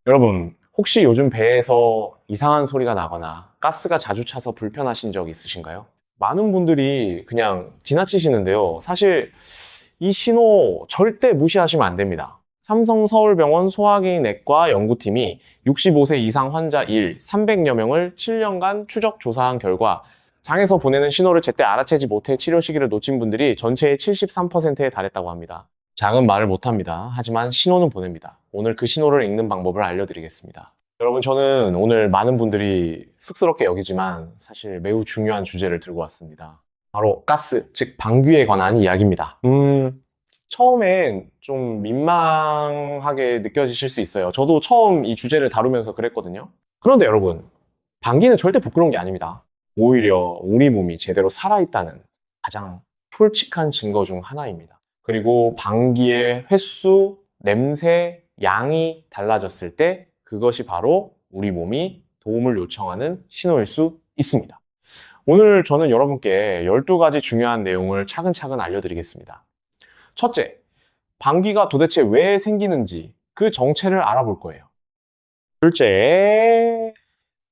여러분, 혹시 요즘 배에서 이상한 소리가 나거나 가스가 자주 차서 불편하신 적 있으신가요? 많은 분들이 그냥 지나치시는데요. 사실 이 신호 절대 무시하시면 안 됩니다. 삼성서울병원 소화기내과 연구팀이 65세 이상 환자 300여 명을 7년간 추적 조사한 결과 장에서 보내는 신호를 제때 알아채지 못해 치료 시기를 놓친 분들이 전체의 73%에 달했다고 합니다. 장은 말을 못합니다. 하지만 신호는 보냅니다. 오늘 그 신호를 읽는 방법을 알려드리겠습니다. 여러분, 저는 오늘 많은 분들이 쑥스럽게 여기지만 사실 매우 중요한 주제를 들고 왔습니다. 바로 가스, 즉 방귀에 관한 이야기입니다. 처음엔 좀 민망하게 느껴지실 수 있어요. 저도 처음 이 주제를 다루면서 그랬거든요. 그런데 여러분, 방귀는 절대 부끄러운 게 아닙니다. 오히려 우리 몸이 제대로 살아있다는 가장 솔직한 증거 중 하나입니다. 그리고 방귀의 횟수, 냄새, 양이 달라졌을 때 그것이 바로 우리 몸이 도움을 요청하는 신호일 수 있습니다. 오늘 저는 여러분께 12가지 중요한 내용을 차근차근 알려드리겠습니다. 첫째, 방귀가 도대체 왜 생기는지 그 정체를 알아볼 거예요. 둘째,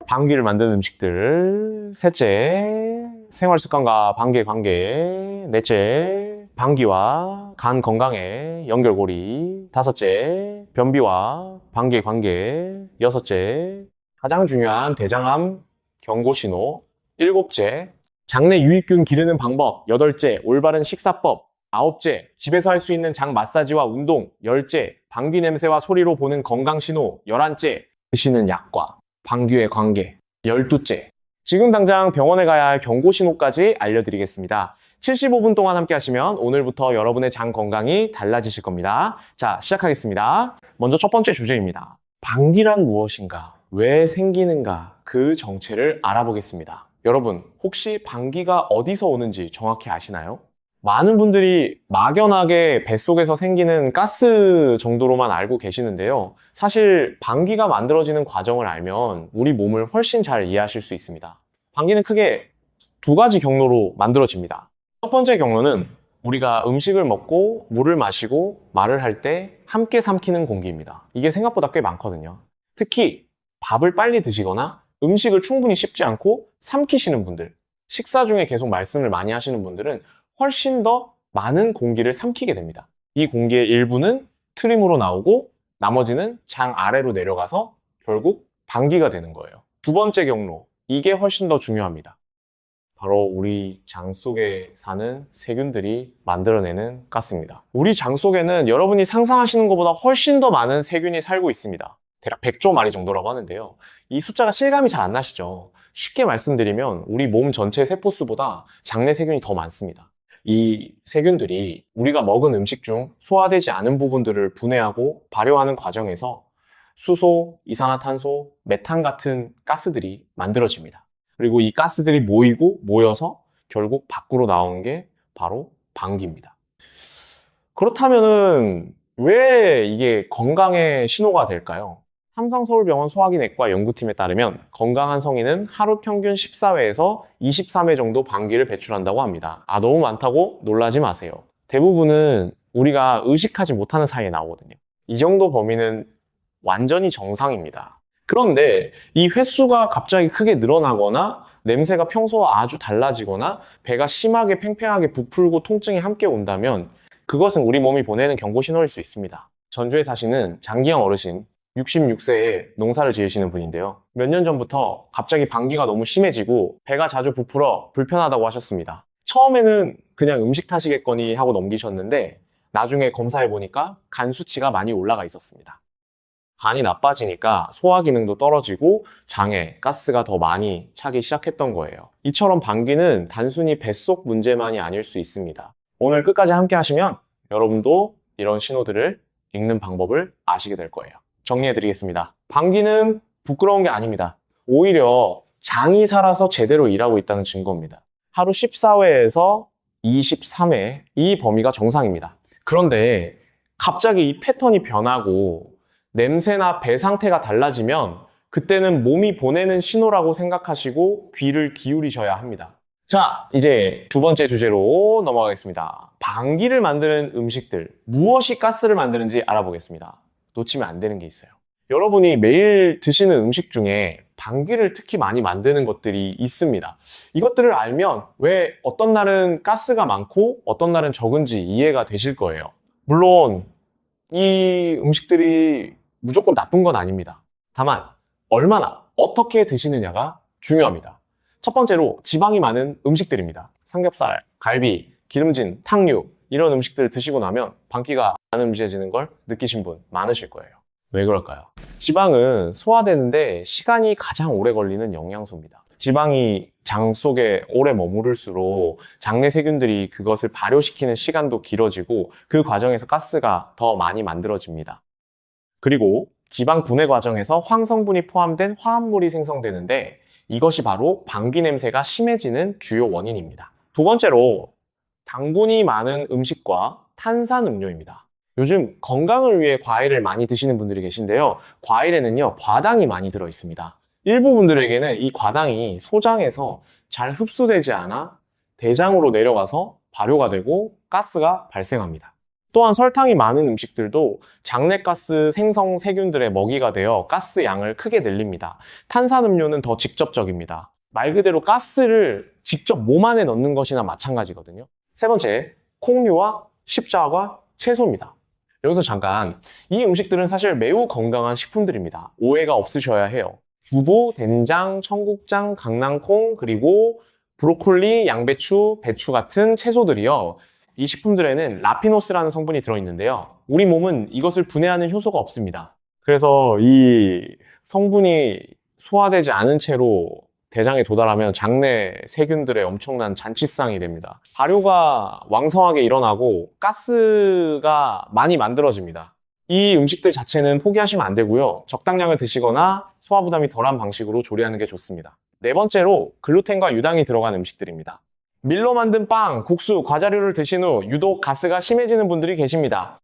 방귀를 만드는 음식들. 셋째, 생활습관과 방귀의 관계. 넷째, 방귀와 간 건강의 연결고리. 다섯째, 변비와 방귀의 관계. 여섯째, 가장 중요한 대장암 경고신호. 일곱째, 장내 유익균 기르는 방법. 여덟째, 올바른 식사법. 아홉째, 집에서 할 수 있는 장 마사지와 운동. 열째, 방귀 냄새와 소리로 보는 건강신호. 11째, 드시는 약과 방귀의 관계. 12째, 지금 당장 병원에 가야 할 경고신호까지 알려드리겠습니다. 75분 동안 함께 하시면 오늘부터 여러분의 장 건강이 달라지실 겁니다. 자, 시작하겠습니다. 먼저 첫 번째 주제입니다. 방귀란 무엇인가? 왜 생기는가? 그 정체를 알아보겠습니다. 여러분, 혹시 방귀가 어디서 오는지 정확히 아시나요? 많은 분들이 막연하게 뱃속에서 생기는 가스 정도로만 알고 계시는데요. 사실 방귀가 만들어지는 과정을 알면 우리 몸을 훨씬 잘 이해하실 수 있습니다. 방귀는 크게 두 가지 경로로 만들어집니다. 첫 번째 경로는 우리가 음식을 먹고 물을 마시고 말을 할 때 함께 삼키는 공기입니다. 이게 생각보다 꽤 많거든요. 특히 밥을 빨리 드시거나 음식을 충분히 씹지 않고 삼키시는 분들, 식사 중에 계속 말씀을 많이 하시는 분들은 훨씬 더 많은 공기를 삼키게 됩니다. 이 공기의 일부는 트림으로 나오고 나머지는 장 아래로 내려가서 결국 방귀가 되는 거예요. 두 번째 경로, 이게 훨씬 더 중요합니다. 바로 우리 장 속에 사는 세균들이 만들어내는 가스입니다. 우리 장 속에는 여러분이 상상하시는 것보다 훨씬 더 많은 세균이 살고 있습니다. 대략 100조 마리 정도라고 하는데요. 이 숫자가 실감이 잘 안 나시죠? 쉽게 말씀드리면 우리 몸 전체 세포수보다 장내 세균이 더 많습니다. 이 세균들이 우리가 먹은 음식 중 소화되지 않은 부분들을 분해하고 발효하는 과정에서 수소, 이산화탄소, 메탄 같은 가스들이 만들어집니다. 그리고 이 가스들이 모이고 모여서 결국 밖으로 나오는 게 바로 방귀입니다. 그렇다면은 왜 이게 건강의 신호가 될까요? 삼성서울병원 소화기내과 연구팀에 따르면 건강한 성인은 하루 평균 14회에서 23회 정도 방귀를 배출한다고 합니다. 너무 많다고 놀라지 마세요. 대부분은 우리가 의식하지 못하는 사이에 나오거든요. 이 정도 범위는 완전히 정상입니다. 그런데 이 횟수가 갑자기 크게 늘어나거나 냄새가 평소와 아주 달라지거나 배가 심하게 팽팽하게 부풀고 통증이 함께 온다면 그것은 우리 몸이 보내는 경고 신호일 수 있습니다. 전주에 사시는 장기영 어르신 66세에 농사를 지으시는 분인데요. 몇 년 전부터 갑자기 방귀가 너무 심해지고 배가 자주 부풀어 불편하다고 하셨습니다. 처음에는 그냥 음식 탓이겠거니 하고 넘기셨는데 나중에 검사해보니까 간 수치가 많이 올라가 있었습니다. 간이 나빠지니까 소화 기능도 떨어지고 장에 가스가 더 많이 차기 시작했던 거예요. 이처럼 방귀는 단순히 뱃속 문제만이 아닐 수 있습니다. 오늘 끝까지 함께 하시면 여러분도 이런 신호들을 읽는 방법을 아시게 될 거예요. 정리해드리겠습니다. 방귀는 부끄러운 게 아닙니다. 오히려 장이 살아서 제대로 일하고 있다는 증거입니다. 하루 14회에서 23회, 이 범위가 정상입니다. 그런데 갑자기 이 패턴이 변하고 냄새나 배 상태가 달라지면 그때는 몸이 보내는 신호라고 생각하시고 귀를 기울이셔야 합니다. 자, 이제 두 번째 주제로 넘어가겠습니다. 방귀를 만드는 음식들, 무엇이 가스를 만드는지 알아보겠습니다. 놓치면 안 되는 게 있어요. 여러분이 매일 드시는 음식 중에 방귀를 특히 많이 만드는 것들이 있습니다. 이것들을 알면 왜 어떤 날은 가스가 많고 어떤 날은 적은지 이해가 되실 거예요. 물론 이 음식들이 무조건 나쁜 건 아닙니다. 다만 얼마나 어떻게 드시느냐가 중요합니다. 첫 번째로 지방이 많은 음식들입니다. 삼겹살, 갈비, 기름진, 탕류 이런 음식들을 드시고 나면 방귀가 안 음지해지는 걸 느끼신 분 많으실 거예요. 왜 그럴까요? 지방은 소화되는데 시간이 가장 오래 걸리는 영양소입니다. 지방이 장 속에 오래 머무를수록 장내 세균들이 그것을 발효시키는 시간도 길어지고 그 과정에서 가스가 더 많이 만들어집니다. 그리고 지방 분해 과정에서 황성분이 포함된 화합물이 생성되는데 이것이 바로 방귀 냄새가 심해지는 주요 원인입니다. 두 번째로 당분이 많은 음식과 탄산음료입니다. 요즘 건강을 위해 과일을 많이 드시는 분들이 계신데요. 과일에는요, 과당이 많이 들어 있습니다. 일부 분들에게는 이 과당이 소장에서 잘 흡수되지 않아 대장으로 내려가서 발효가 되고 가스가 발생합니다. 또한 설탕이 많은 음식들도 장내가스 생성 세균들의 먹이가 되어 가스 양을 크게 늘립니다. 탄산음료는 더 직접적입니다. 말 그대로 가스를 직접 몸 안에 넣는 것이나 마찬가지거든요. 세 번째, 콩류와 십자과, 채소입니다. 여기서 잠깐, 이 음식들은 사실 매우 건강한 식품들입니다. 오해가 없으셔야 해요. 두부, 된장, 청국장, 강낭콩, 그리고 브로콜리, 양배추, 배추 같은 채소들이요. 이 식품들에는 라피노스라는 성분이 들어있는데요. 우리 몸은 이것을 분해하는 효소가 없습니다. 그래서 이 성분이 소화되지 않은 채로 대장에 도달하면 장내 세균들의 엄청난 잔치상이 됩니다. 발효가 왕성하게 일어나고 가스가 많이 만들어집니다. 이 음식들 자체는 포기하시면 안 되고요. 적당량을 드시거나 소화 부담이 덜한 방식으로 조리하는 게 좋습니다. 네 번째로 글루텐과 유당이 들어간 음식들입니다. 밀로 만든 빵, 국수, 과자류를 드신 후 유독 가스가 심해지는 분들이 계십니다.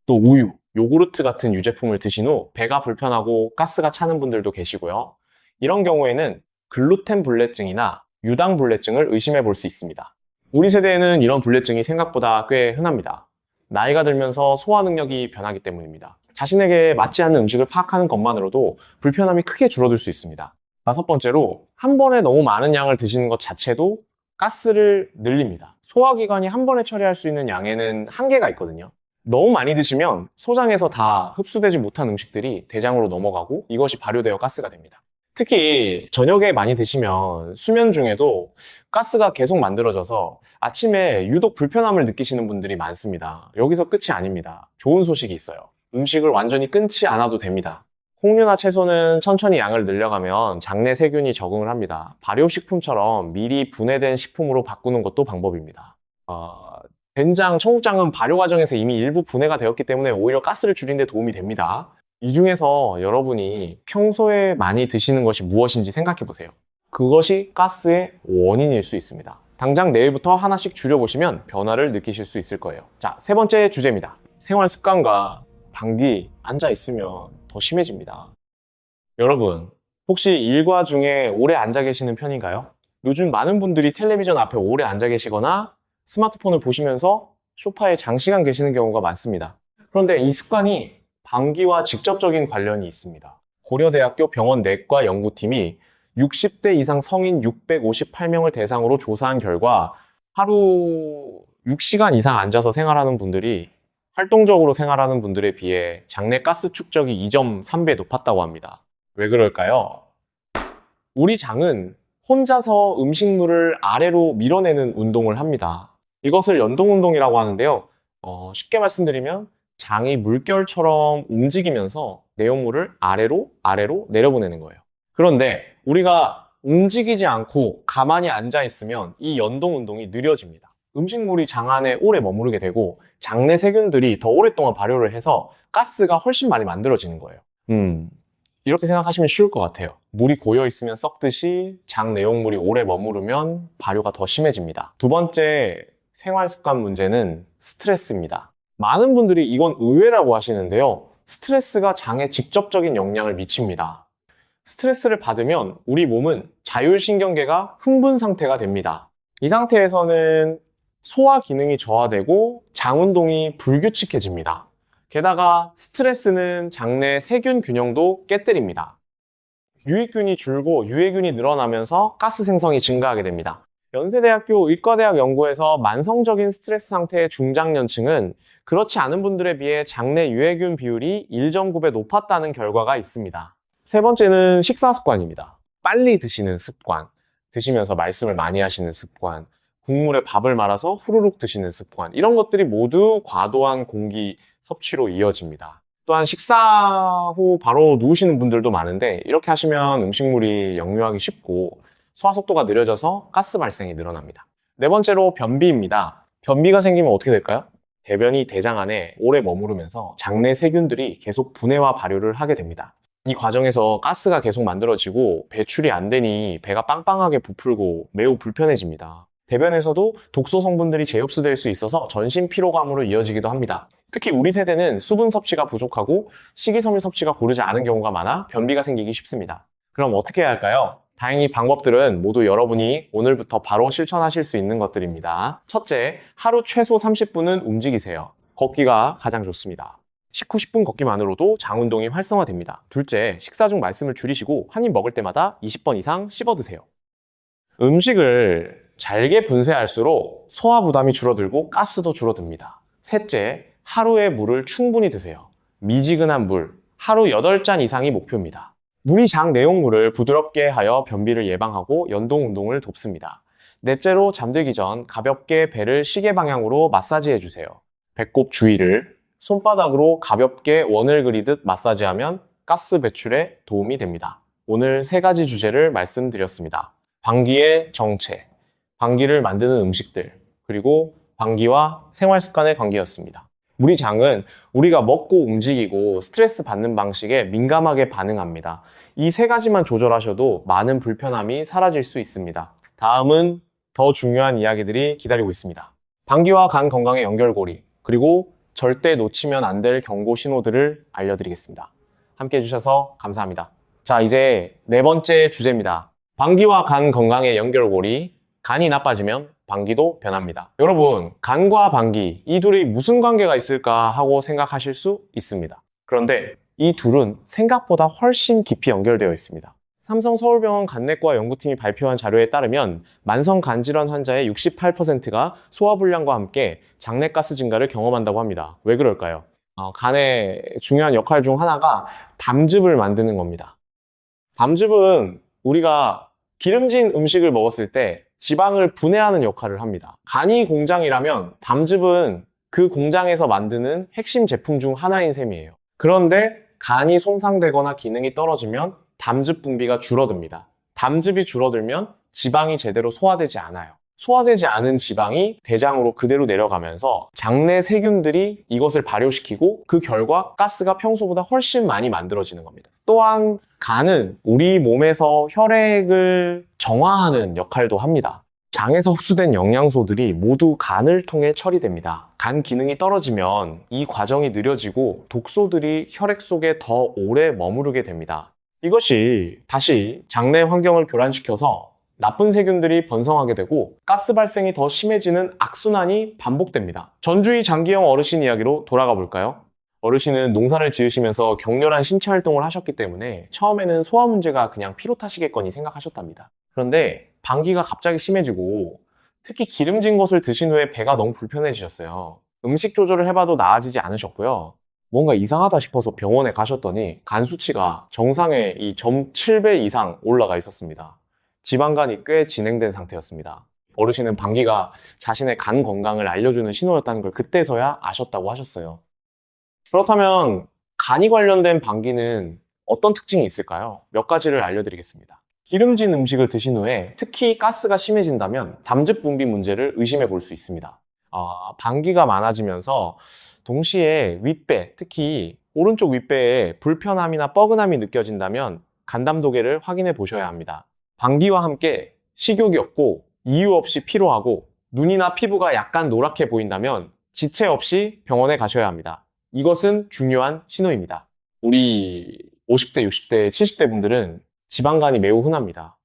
또 우유, 요구르트 같은 유제품을 드신 후 배가 불편하고 가스가 차는 분들도 계시고요. 이런 경우에는 글루텐 불내증이나 유당 불내증을 의심해 볼 수 있습니다. 우리 세대에는 이런 불내증이 생각보다 꽤 흔합니다. 나이가 들면서 소화 능력이 변하기 때문입니다. 자신에게 맞지 않는 음식을 파악하는 것만으로도 불편함이 크게 줄어들 수 있습니다. 다섯 번째로, 한 번에 너무 많은 양을 드시는 것 자체도 가스를 늘립니다. 소화기관이 한 번에 처리할 수 있는 양에는 한계가 있거든요. 너무 많이 드시면 소장에서 다 흡수되지 못한 음식들이 대장으로 넘어가고 이것이 발효되어 가스가 됩니다. 특히 저녁에 많이 드시면 수면 중에도 가스가 계속 만들어져서 아침에 유독 불편함을 느끼시는 분들이 많습니다. 여기서 끝이 아닙니다. 좋은 소식이 있어요. 음식을 완전히 끊지 않아도 됩니다. 콩류나 채소는 천천히 양을 늘려가면 장내 세균이 적응을 합니다. 발효식품처럼 미리 분해된 식품으로 바꾸는 것도 방법입니다. 된장, 청국장은 발효 과정에서 이미 일부 분해가 되었기 때문에 오히려 가스를 줄이는 데 도움이 됩니다. 이 중에서 여러분이 평소에 많이 드시는 것이 무엇인지 생각해 보세요. 그것이 가스의 원인일 수 있습니다. 당장 내일부터 하나씩 줄여보시면 변화를 느끼실 수 있을 거예요. 자, 세 번째 주제입니다. 생활 습관과 방귀, 앉아있으면 더 심해집니다. 여러분, 혹시 일과 중에 오래 앉아 계시는 편인가요? 요즘 많은 분들이 텔레비전 앞에 오래 앉아 계시거나 스마트폰을 보시면서 소파에 장시간 계시는 경우가 많습니다. 그런데 이 습관이 방귀와 직접적인 관련이 있습니다. 고려대학교 병원 내과 연구팀이 60대 이상 성인 658명을 대상으로 조사한 결과 하루 6시간 이상 앉아서 생활하는 분들이 활동적으로 생활하는 분들에 비해 장내 가스 축적이 2.3배 높았다고 합니다. 왜 그럴까요? 우리 장은 혼자서 음식물을 아래로 밀어내는 운동을 합니다. 이것을 연동운동이라고 하는데요. 쉽게 말씀드리면 장이 물결처럼 움직이면서 내용물을 아래로 내려보내는 거예요. 그런데 우리가 움직이지 않고 가만히 앉아 있으면 이 연동 운동이 느려집니다. 음식물이 장 안에 오래 머무르게 되고 장내 세균들이 더 오랫동안 발효를 해서 가스가 훨씬 많이 만들어지는 거예요. 이렇게 생각하시면 쉬울 것 같아요. 물이 고여 있으면 썩듯이 장 내용물이 오래 머무르면 발효가 더 심해집니다. 두 번째 생활 습관 문제는 스트레스입니다. 많은 분들이 이건 의외라고 하시는데요. 스트레스가 장에 직접적인 영향을 미칩니다. 스트레스를 받으면 우리 몸은 자율신경계가 흥분 상태가 됩니다. 이 상태에서는 소화 기능이 저하되고 장 운동이 불규칙해집니다. 게다가 스트레스는 장내 세균 균형도 깨뜨립니다. 유익균이 줄고 유해균이 늘어나면서 가스 생성이 증가하게 됩니다. 연세대학교 의과대학 연구에서 만성적인 스트레스 상태의 중장년층은 그렇지 않은 분들에 비해 장내 유해균 비율이 1.9배 높았다는 결과가 있습니다. 세 번째는 식사 습관입니다. 빨리 드시는 습관, 드시면서 말씀을 많이 하시는 습관, 국물에 밥을 말아서 후루룩 드시는 습관, 이런 것들이 모두 과도한 공기 섭취로 이어집니다. 또한 식사 후 바로 누우시는 분들도 많은데 이렇게 하시면 음식물이 역류하기 쉽고 소화 속도가 느려져서 가스 발생이 늘어납니다. 네 번째로 변비입니다. 변비가 생기면 어떻게 될까요? 대변이 대장 안에 오래 머무르면서 장내 세균들이 계속 분해와 발효를 하게 됩니다. 이 과정에서 가스가 계속 만들어지고 배출이 안 되니 배가 빵빵하게 부풀고 매우 불편해집니다. 대변에서도 독소 성분들이 재흡수될 수 있어서 전신 피로감으로 이어지기도 합니다. 특히 우리 세대는 수분 섭취가 부족하고 식이섬유 섭취가 고르지 않은 경우가 많아 변비가 생기기 쉽습니다. 그럼 어떻게 해야 할까요? 다행히 방법들은 모두 여러분이 오늘부터 바로 실천하실 수 있는 것들입니다. 첫째, 하루 최소 30분은 움직이세요. 걷기가 가장 좋습니다. 식후 10분 걷기만으로도 장 운동이 활성화됩니다. 둘째, 식사 중 말씀을 줄이시고 한 입 먹을 때마다 20번 이상 씹어 드세요. 음식을 잘게 분쇄할수록 소화 부담이 줄어들고 가스도 줄어듭니다. 셋째, 하루에 물을 충분히 드세요. 미지근한 물, 하루 8잔 이상이 목표입니다. 물이 장 내용물을 부드럽게 하여 변비를 예방하고 연동 운동을 돕습니다. 넷째로 잠들기 전 가볍게 배를 시계 방향으로 마사지해 주세요. 배꼽 주위를 손바닥으로 가볍게 원을 그리듯 마사지하면 가스 배출에 도움이 됩니다. 오늘 3가지 주제를 말씀드렸습니다. 방귀의 정체, 방귀를 만드는 음식들, 그리고 방귀와 생활 습관의 관계였습니다. 우리 장은 우리가 먹고 움직이고 스트레스 받는 방식에 민감하게 반응합니다. 이 3가지만 조절하셔도 많은 불편함이 사라질 수 있습니다. 다음은 더 중요한 이야기들이 기다리고 있습니다. 방귀와 간 건강의 연결고리, 그리고 절대 놓치면 안 될 경고 신호들을 알려드리겠습니다. 함께 해주셔서 감사합니다. 자, 이제 4번째 주제입니다. 방귀와 간 건강의 연결고리, 간이 나빠지면 방귀도 변합니다. 여러분, 간과 방귀, 이 둘이 무슨 관계가 있을까 하고 생각하실 수 있습니다. 그런데 이 둘은 생각보다 훨씬 깊이 연결되어 있습니다. 삼성서울병원 간내과 연구팀이 발표한 자료에 따르면 만성 간질환 환자의 68%가 소화불량과 함께 장내가스 증가를 경험한다고 합니다. 왜 그럴까요? 간의 중요한 역할 중 하나가 담즙을 만드는 겁니다. 담즙은 우리가 기름진 음식을 먹었을 때 지방을 분해하는 역할을 합니다. 간이 공장이라면 담즙은 그 공장에서 만드는 핵심 제품 중 하나인 셈이에요. 그런데 간이 손상되거나 기능이 떨어지면 담즙 분비가 줄어듭니다. 담즙이 줄어들면 지방이 제대로 소화되지 않아요. 소화되지 않은 지방이 대장으로 그대로 내려가면서 장내 세균들이 이것을 발효시키고 그 결과 가스가 평소보다 훨씬 많이 만들어지는 겁니다. 또한 간은 우리 몸에서 혈액을 정화하는 역할도 합니다. 장에서 흡수된 영양소들이 모두 간을 통해 처리됩니다. 간 기능이 떨어지면 이 과정이 느려지고 독소들이 혈액 속에 더 오래 머무르게 됩니다. 이것이 다시 장내 환경을 교란시켜서 나쁜 세균들이 번성하게 되고 가스 발생이 더 심해지는 악순환이 반복됩니다. 전주희 장기영 어르신 이야기로 돌아가 볼까요? 어르신은 농사를 지으시면서 격렬한 신체 활동을 하셨기 때문에 처음에는 소화 문제가 그냥 피로 탓이겠거니 생각하셨답니다. 그런데 방귀가 갑자기 심해지고 특히 기름진 것을 드신 후에 배가 너무 불편해지셨어요. 음식 조절을 해봐도 나아지지 않으셨고요. 뭔가 이상하다 싶어서 병원에 가셨더니 간 수치가 정상의 이 0.7배 이상 올라가 있었습니다. 지방간이 꽤 진행된 상태였습니다. 어르신은 방귀가 자신의 간 건강을 알려주는 신호였다는 걸 그때서야 아셨다고 하셨어요. 그렇다면 간이 관련된 방귀는 어떤 특징이 있을까요? 몇 가지를 알려드리겠습니다. 기름진 음식을 드신 후에 특히 가스가 심해진다면 담즙 분비 문제를 의심해 볼 수 있습니다. 방귀가 많아지면서 동시에 윗배, 특히 오른쪽 윗배에 불편함이나 뻐근함이 느껴진다면 간담도계를 확인해 보셔야 합니다. 방귀와 함께 식욕이 없고 이유 없이 피로하고 눈이나 피부가 약간 노랗게 보인다면 지체 없이 병원에 가셔야 합니다. 이것은 중요한 신호입니다. 우리 50대, 60대, 70대 분들은 지방간이 매우 흔합니다.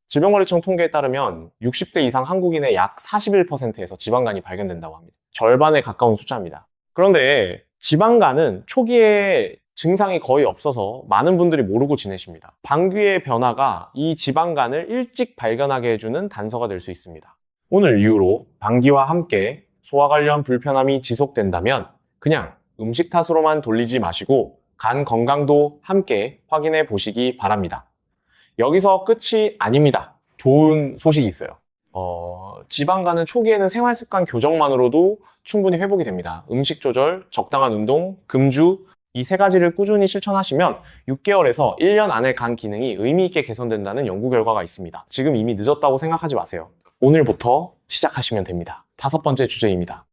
질병관리청 통계에 따르면 60대 이상 한국인의 약 41%에서 지방간이 발견된다고 합니다. 절반에 가까운 숫자입니다. 그런데 지방간은 초기에 증상이 거의 없어서 많은 분들이 모르고 지내십니다. 방귀의 변화가 이 지방간을 일찍 발견하게 해주는 단서가 될 수 있습니다. 오늘 이후로 방귀와 함께 소화 관련 불편함이 지속된다면 그냥 음식 탓으로만 돌리지 마시고 간 건강도 함께 확인해 보시기 바랍니다. 여기서 끝이 아닙니다. 좋은 소식이 있어요. 지방간은 초기에는 생활습관 교정만으로도 충분히 회복이 됩니다. 음식 조절, 적당한 운동, 금주 이 세 가지를 꾸준히 실천하시면 6개월에서 1년 안에 간 기능이 의미 있게 개선된다는 연구 결과가 있습니다. 지금 이미 늦었다고 생각하지 마세요. 오늘부터 시작하시면 됩니다. 5번째 주제입니다.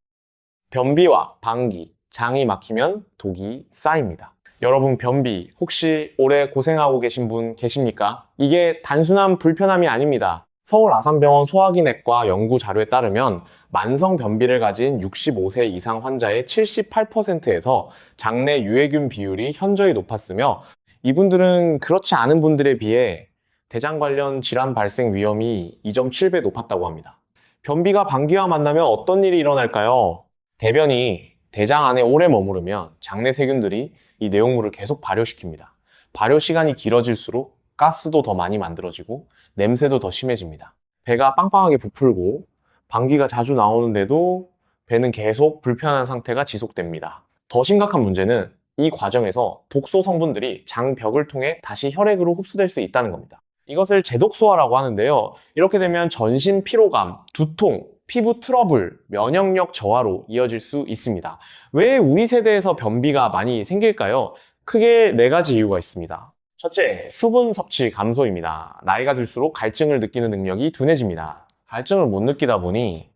변비와 방귀, 장이 막히면 독이 쌓입니다. 여러분 변비 혹시 오래 고생하고 계신 분 계십니까? 이게 단순한 불편함이 아닙니다. 서울 아산병원 소화기내과 연구 자료에 따르면 만성 변비를 가진 65세 이상 환자의 78%에서 장내 유해균 비율이 현저히 높았으며 이분들은 그렇지 않은 분들에 비해 대장 관련 질환 발생 위험이 2.7배 높았다고 합니다. 변비가 방귀와 만나면 어떤 일이 일어날까요? 대변이 대장 안에 오래 머무르면 장내 세균들이 이 내용물을 계속 발효시킵니다. 발효 시간이 길어질수록 가스도 더 많이 만들어지고 냄새도 더 심해집니다. 배가 빵빵하게 부풀고 방귀가 자주 나오는데도 배는 계속 불편한 상태가 지속됩니다. 더 심각한 문제는 이 과정에서 독소 성분들이 장벽을 통해 다시 혈액으로 흡수될 수 있다는 겁니다. 이것을 제독소화라고 하는데요. 이렇게 되면 전신 피로감, 두통, 피부 트러블, 면역력 저하로 이어질 수 있습니다. 왜 우리 세대에서 변비가 많이 생길까요? 크게 4가지 이유가 있습니다. 첫째, 수분 섭취 감소입니다. 나이가 들수록 갈증을 느끼는 능력이 둔해집니다. 갈증을 못 느끼다 보니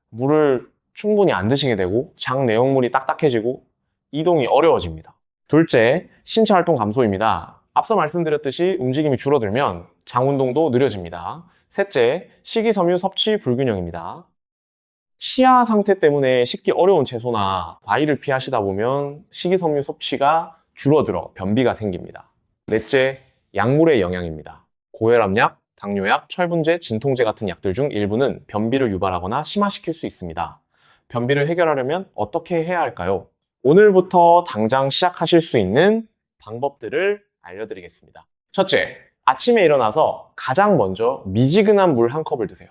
물을 충분히 안 드시게 되고 장 내용물이 딱딱해지고 이동이 어려워집니다. 둘째, 신체 활동 감소입니다. 앞서 말씀드렸듯이 움직임이 줄어들면 장 운동도 느려집니다. 셋째, 식이섬유 섭취 불균형입니다. 치아 상태 때문에 씹기 어려운 채소나 과일을 피하시다 보면 식이섬유 섭취가 줄어들어 변비가 생깁니다. 넷째, 약물의 영향입니다. 고혈압약, 당뇨약, 철분제, 진통제 같은 약들 중 일부는 변비를 유발하거나 심화시킬 수 있습니다. 변비를 해결하려면 어떻게 해야 할까요? 오늘부터 당장 시작하실 수 있는 방법들을 알려드리겠습니다. 첫째, 아침에 일어나서 가장 먼저 미지근한 물 한 컵을 드세요.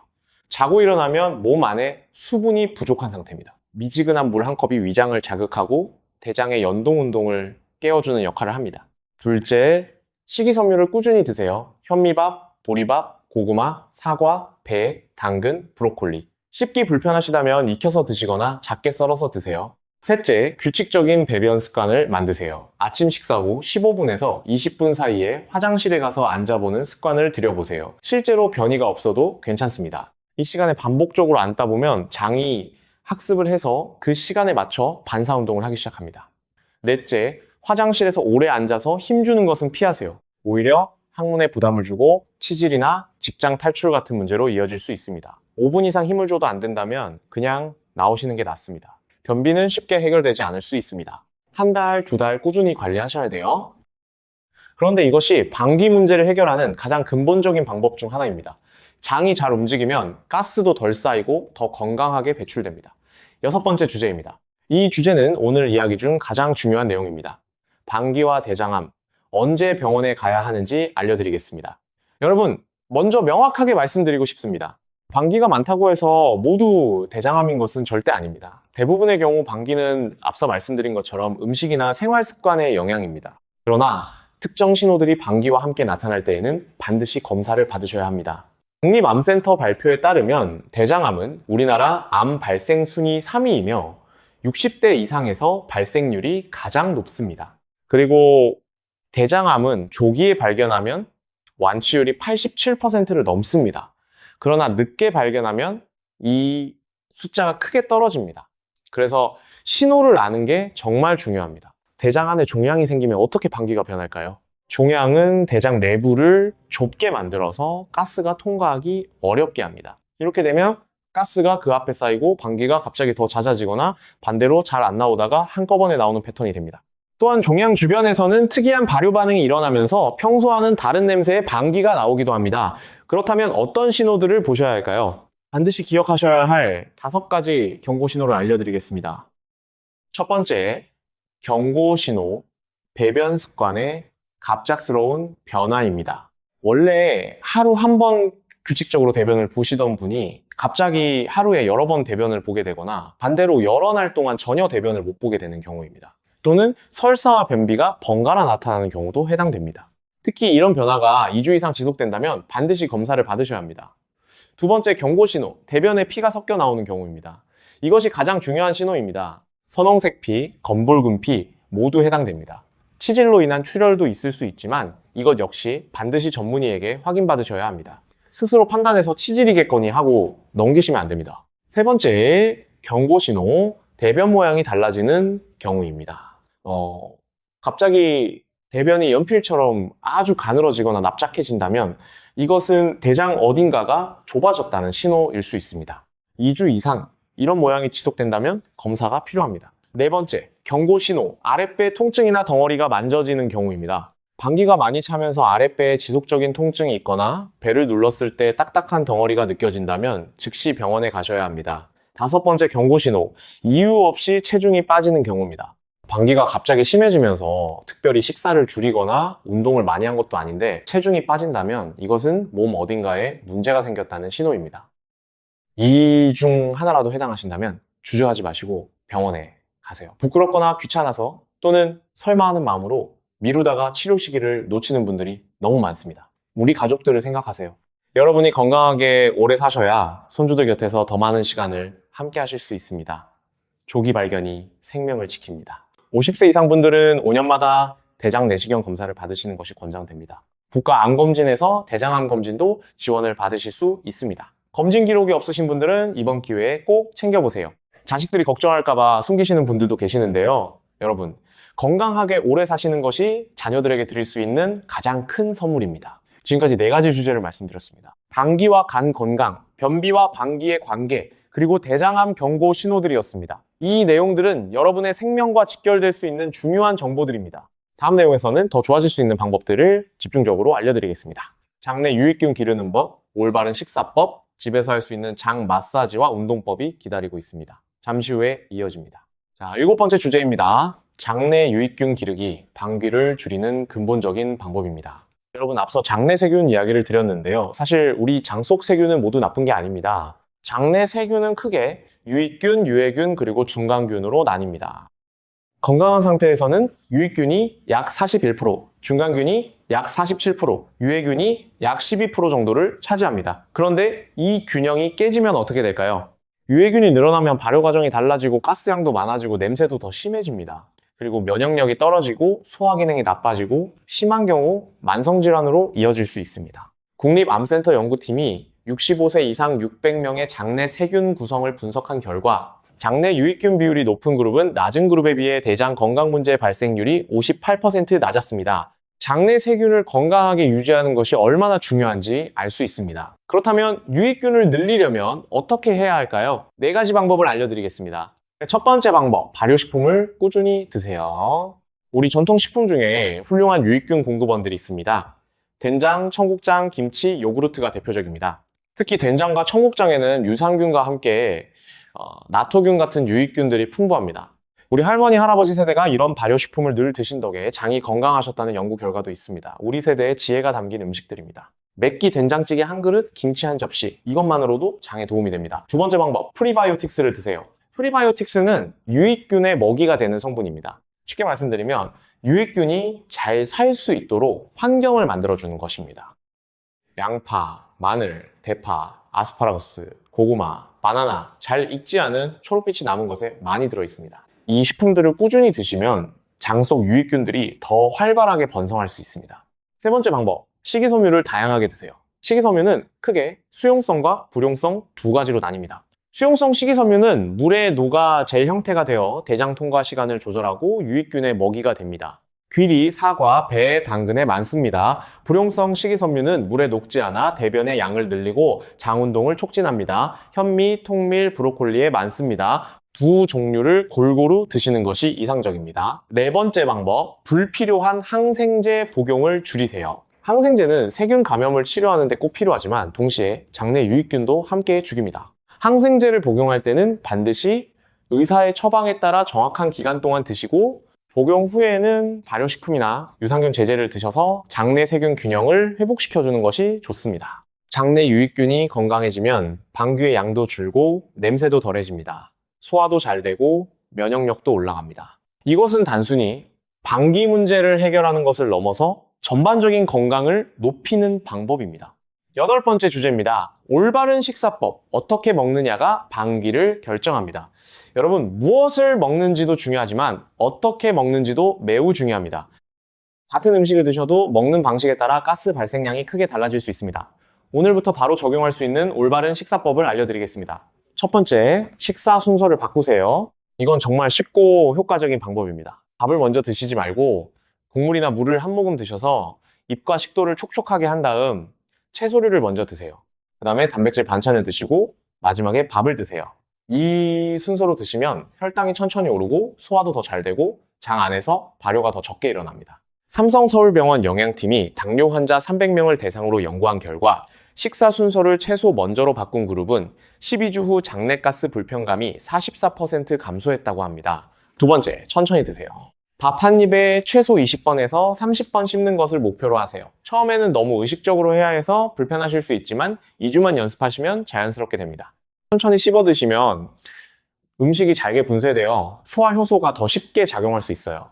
자고 일어나면 몸 안에 수분이 부족한 상태입니다. 미지근한 물 한 컵이 위장을 자극하고 대장의 연동 운동을 깨워주는 역할을 합니다. 둘째, 식이섬유를 꾸준히 드세요. 현미밥, 보리밥, 고구마, 사과, 배, 당근, 브로콜리. 씹기 불편하시다면 익혀서 드시거나 작게 썰어서 드세요. 셋째, 규칙적인 배변 습관을 만드세요. 아침 식사 후 15분에서 20분 사이에 화장실에 가서 앉아보는 습관을 들여보세요. 실제로 변이가 없어도 괜찮습니다. 이 시간에 반복적으로 앉다 보면 장이 학습을 해서 그 시간에 맞춰 반사 운동을 하기 시작합니다. 넷째, 화장실에서 오래 앉아서 힘주는 것은 피하세요. 오히려 항문에 부담을 주고 치질이나 직장 탈출 같은 문제로 이어질 수 있습니다. 5분 이상 힘을 줘도 안 된다면 그냥 나오시는 게 낫습니다. 변비는 쉽게 해결되지 않을 수 있습니다. 1달, 2달 꾸준히 관리하셔야 돼요. 그런데 이것이 방귀 문제를 해결하는 가장 근본적인 방법 중 하나입니다. 장이 잘 움직이면 가스도 덜 쌓이고 더 건강하게 배출됩니다. 6번째 주제입니다. 이 주제는 오늘 이야기 중 가장 중요한 내용입니다. 방귀와 대장암, 언제 병원에 가야 하는지 알려드리겠습니다. 여러분, 먼저 명확하게 말씀드리고 싶습니다. 방귀가 많다고 해서 모두 대장암인 것은 절대 아닙니다. 대부분의 경우 방귀는 앞서 말씀드린 것처럼 음식이나 생활 습관의 영향입니다. 그러나 특정 신호들이 방귀와 함께 나타날 때에는 반드시 검사를 받으셔야 합니다. 국립암센터 발표에 따르면 대장암은 우리나라 암 발생 순위 3위이며 60대 이상에서 발생률이 가장 높습니다. 그리고 대장암은 조기에 발견하면 완치율이 87%를 넘습니다. 그러나 늦게 발견하면 이 숫자가 크게 떨어집니다. 그래서 신호를 아는 게 정말 중요합니다. 대장 안에 종양이 생기면 어떻게 방귀가 변할까요? 종양은 대장 내부를 좁게 만들어서 가스가 통과하기 어렵게 합니다. 이렇게 되면 가스가 그 앞에 쌓이고 방귀가 갑자기 더 잦아지거나 반대로 잘 안 나오다가 한꺼번에 나오는 패턴이 됩니다. 또한 종양 주변에서는 특이한 발효 반응이 일어나면서 평소와는 다른 냄새의 방귀가 나오기도 합니다. 그렇다면 어떤 신호들을 보셔야 할까요? 반드시 기억하셔야 할 5가지 경고 신호를 알려드리겠습니다. 첫 번째, 경고신호, 배변 습관의 갑작스러운 변화입니다. 원래 하루 한 번 규칙적으로 대변을 보시던 분이 갑자기 하루에 여러 번 대변을 보게 되거나 반대로 여러 날 동안 전혀 대변을 못 보게 되는 경우입니다. 또는 설사와 변비가 번갈아 나타나는 경우도 해당됩니다. 특히 이런 변화가 2주 이상 지속된다면 반드시 검사를 받으셔야 합니다. 두 번째 경고신호, 대변에 피가 섞여 나오는 경우입니다. 이것이 가장 중요한 신호입니다. 선홍색 피, 검붉은 피 모두 해당됩니다. 치질로 인한 출혈도 있을 수 있지만 이것 역시 반드시 전문의에게 확인받으셔야 합니다. 스스로 판단해서 치질이겠거니 하고 넘기시면 안 됩니다. 세 번째, 경고신호, 대변 모양이 달라지는 경우입니다. 갑자기 대변이 연필처럼 아주 가늘어지거나 납작해진다면 이것은 대장 어딘가가 좁아졌다는 신호일 수 있습니다. 2주 이상 이런 모양이 지속된다면 검사가 필요합니다. 네 번째, 경고신호, 아랫배 통증이나 덩어리가 만져지는 경우입니다. 방귀가 많이 차면서 아랫배에 지속적인 통증이 있거나 배를 눌렀을 때 딱딱한 덩어리가 느껴진다면 즉시 병원에 가셔야 합니다. 다섯 번째 경고신호, 이유 없이 체중이 빠지는 경우입니다. 방귀가 갑자기 심해지면서 특별히 식사를 줄이거나 운동을 많이 한 것도 아닌데 체중이 빠진다면 이것은 몸 어딘가에 문제가 생겼다는 신호입니다. 이 중 하나라도 해당하신다면 주저하지 마시고 병원에 가세요. 부끄럽거나 귀찮아서 또는 설마 하는 마음으로 미루다가 치료 시기를 놓치는 분들이 너무 많습니다. 우리 가족들을 생각하세요. 여러분이 건강하게 오래 사셔야 손주들 곁에서 더 많은 시간을 함께 하실 수 있습니다. 조기 발견이 생명을 지킵니다. 50세 이상 분들은 5년마다 대장 내시경 검사를 받으시는 것이 권장됩니다. 국가암검진에서 대장암 검진도 지원을 받으실 수 있습니다. 검진 기록이 없으신 분들은 이번 기회에 꼭 챙겨보세요. 자식들이 걱정할까봐 숨기시는 분들도 계시는데요. 여러분, 건강하게 오래 사시는 것이 자녀들에게 드릴 수 있는 가장 큰 선물입니다. 지금까지 4가지 주제를 말씀드렸습니다. 방귀와 간 건강, 변비와 방귀의 관계, 그리고 대장암 경고 신호들이었습니다. 이 내용들은 여러분의 생명과 직결될 수 있는 중요한 정보들입니다. 다음 내용에서는 더 좋아질 수 있는 방법들을 집중적으로 알려드리겠습니다. 장내 유익균 기르는 법, 올바른 식사법, 집에서 할 수 있는 장 마사지와 운동법이 기다리고 있습니다. 잠시 후에 이어집니다. 자, 7번째 주제입니다. 장내 유익균 기르기, 방귀를 줄이는 근본적인 방법입니다. 여러분, 앞서 장내 세균 이야기를 드렸는데요. 사실 우리 장 속 세균은 모두 나쁜 게 아닙니다. 장내 세균은 크게 유익균, 유해균, 그리고 중간균으로 나뉩니다. 건강한 상태에서는 유익균이 약 41%, 중간균이 약 47%, 유해균이 약 12% 정도를 차지합니다. 그런데 이 균형이 깨지면 어떻게 될까요? 유해균이 늘어나면 발효 과정이 달라지고 가스양도 많아지고 냄새도 더 심해집니다. 그리고 면역력이 떨어지고 소화 기능이 나빠지고 심한 경우 만성질환으로 이어질 수 있습니다. 국립암센터 연구팀이 65세 이상 600명의 장내 세균 구성을 분석한 결과 장내 유익균 비율이 높은 그룹은 낮은 그룹에 비해 대장 건강 문제 발생률이 58% 낮았습니다. 장내 세균을 건강하게 유지하는 것이 얼마나 중요한지 알 수 있습니다. 그렇다면 유익균을 늘리려면 어떻게 해야 할까요? 4가지 방법을 알려드리겠습니다. 첫 번째 방법, 발효식품을 꾸준히 드세요. 우리 전통식품 중에 훌륭한 유익균 공급원들이 있습니다. 된장, 청국장, 김치, 요구르트가 대표적입니다. 특히 된장과 청국장에는 유산균과 함께 나토균 같은 유익균들이 풍부합니다. 우리 할머니, 할아버지 세대가 이런 발효식품을 늘 드신 덕에 장이 건강하셨다는 연구 결과도 있습니다. 우리 세대의 지혜가 담긴 음식들입니다. 맵기 된장찌개 한 그릇, 김치 한 접시, 이것만으로도 장에 도움이 됩니다. 두 번째 방법, 프리바이오틱스를 드세요. 프리바이오틱스는 유익균의 먹이가 되는 성분입니다. 쉽게 말씀드리면 유익균이 잘 살 수 있도록 환경을 만들어주는 것입니다. 양파, 마늘, 대파, 아스파라거스, 고구마, 바나나, 잘 익지 않은 초록빛이 남은 것에 많이 들어있습니다. 이 식품들을 꾸준히 드시면 장 속 유익균들이 더 활발하게 번성할 수 있습니다. 세 번째 방법, 식이섬유를 다양하게 드세요. 식이섬유는 크게 수용성과 불용성 2가지로 나뉩니다. 수용성 식이섬유는 물에 녹아 젤 형태가 되어 대장 통과 시간을 조절하고 유익균의 먹이가 됩니다. 귀리, 사과, 배, 당근에 많습니다. 불용성 식이섬유는 물에 녹지 않아 대변의 양을 늘리고 장 운동을 촉진합니다. 현미, 통밀, 브로콜리에 많습니다. 두 종류를 골고루 드시는 것이 이상적입니다. 네 번째 방법, 불필요한 항생제 복용을 줄이세요. 항생제는 세균 감염을 치료하는 데 꼭 필요하지만 동시에 장내 유익균도 함께 죽입니다. 항생제를 복용할 때는 반드시 의사의 처방에 따라 정확한 기간 동안 드시고 복용 후에는 발효식품이나 유산균 제제를 드셔서 장내 세균 균형을 회복시켜주는 것이 좋습니다. 장내 유익균이 건강해지면 방귀의 양도 줄고 냄새도 덜해집니다. 소화도 잘 되고 면역력도 올라갑니다. 이것은 단순히 방귀 문제를 해결하는 것을 넘어서 전반적인 건강을 높이는 방법입니다. 8번째 주제입니다. 올바른 식사법, 어떻게 먹느냐가 방귀를 결정합니다. 여러분, 무엇을 먹는지도 중요하지만 어떻게 먹는지도 매우 중요합니다. 같은 음식을 드셔도 먹는 방식에 따라 가스 발생량이 크게 달라질 수 있습니다. 오늘부터 바로 적용할 수 있는 올바른 식사법을 알려드리겠습니다. 첫 번째, 식사 순서를 바꾸세요. 이건 정말 쉽고 효과적인 방법입니다. 밥을 먼저 드시지 말고 국물이나 물을 한 모금 드셔서 입과 식도를 촉촉하게 한 다음 채소류를 먼저 드세요. 그 다음에 단백질 반찬을 드시고 마지막에 밥을 드세요. 이 순서로 드시면 혈당이 천천히 오르고 소화도 더 잘 되고 장 안에서 발효가 더 적게 일어납니다. 삼성서울병원 영양팀이 당뇨 환자 300명을 대상으로 연구한 결과 식사 순서를 채소 먼저로 바꾼 그룹은 12주 후 장내가스 불편감이 44% 감소했다고 합니다. 두 번째, 천천히 드세요. 밥 한 입에 최소 20번에서 30번 씹는 것을 목표로 하세요. 처음에는 너무 의식적으로 해야 해서 불편하실 수 있지만 2주만 연습하시면 자연스럽게 됩니다. 천천히 씹어 드시면 음식이 잘게 분쇄되어 소화 효소가 더 쉽게 작용할 수 있어요.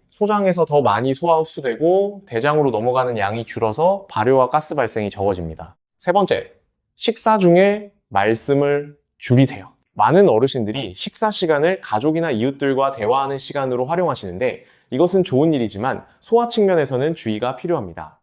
소장에서 더 많이 소화 흡수되고 대장으로 넘어가는 양이 줄어서 발효와 가스 발생이 적어집니다. 세 번째, 식사 중에 말씀을 줄이세요. 많은 어르신들이 식사 시간을 가족이나 이웃들과 대화하는 시간으로 활용하시는데 이것은 좋은 일이지만 소화 측면에서는 주의가 필요합니다.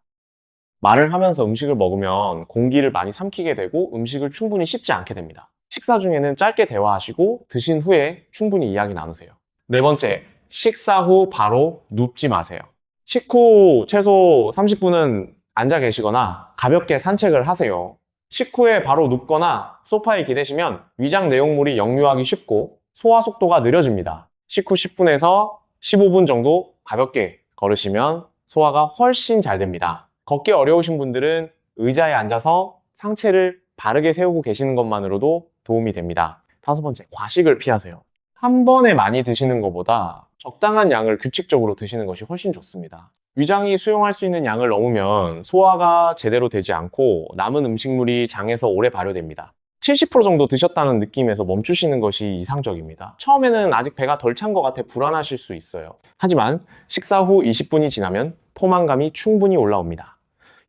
말을 하면서 음식을 먹으면 공기를 많이 삼키게 되고 음식을 충분히 씹지 않게 됩니다. 식사 중에는 짧게 대화하시고 드신 후에 충분히 이야기 나누세요. 네 번째, 식사 후 바로 눕지 마세요. 식후 최소 30분은 앉아 계시거나 가볍게 산책을 하세요. 식후에 바로 눕거나 소파에 기대시면 위장 내용물이 역류하기 쉽고 소화 속도가 느려집니다. 식후 10분에서 15분 정도 가볍게 걸으시면 소화가 훨씬 잘 됩니다. 걷기 어려우신 분들은 의자에 앉아서 상체를 바르게 세우고 계시는 것만으로도 도움이 됩니다. 다섯 번째, 과식을 피하세요. 한 번에 많이 드시는 것보다 적당한 양을 규칙적으로 드시는 것이 훨씬 좋습니다. 위장이 수용할 수 있는 양을 넘으면 소화가 제대로 되지 않고 남은 음식물이 장에서 오래 발효됩니다. 70% 정도 드셨다는 느낌에서 멈추시는 것이 이상적입니다. 처음에는 아직 배가 덜 찬 것 같아 불안하실 수 있어요. 하지만 식사 후 20분이 지나면 포만감이 충분히 올라옵니다.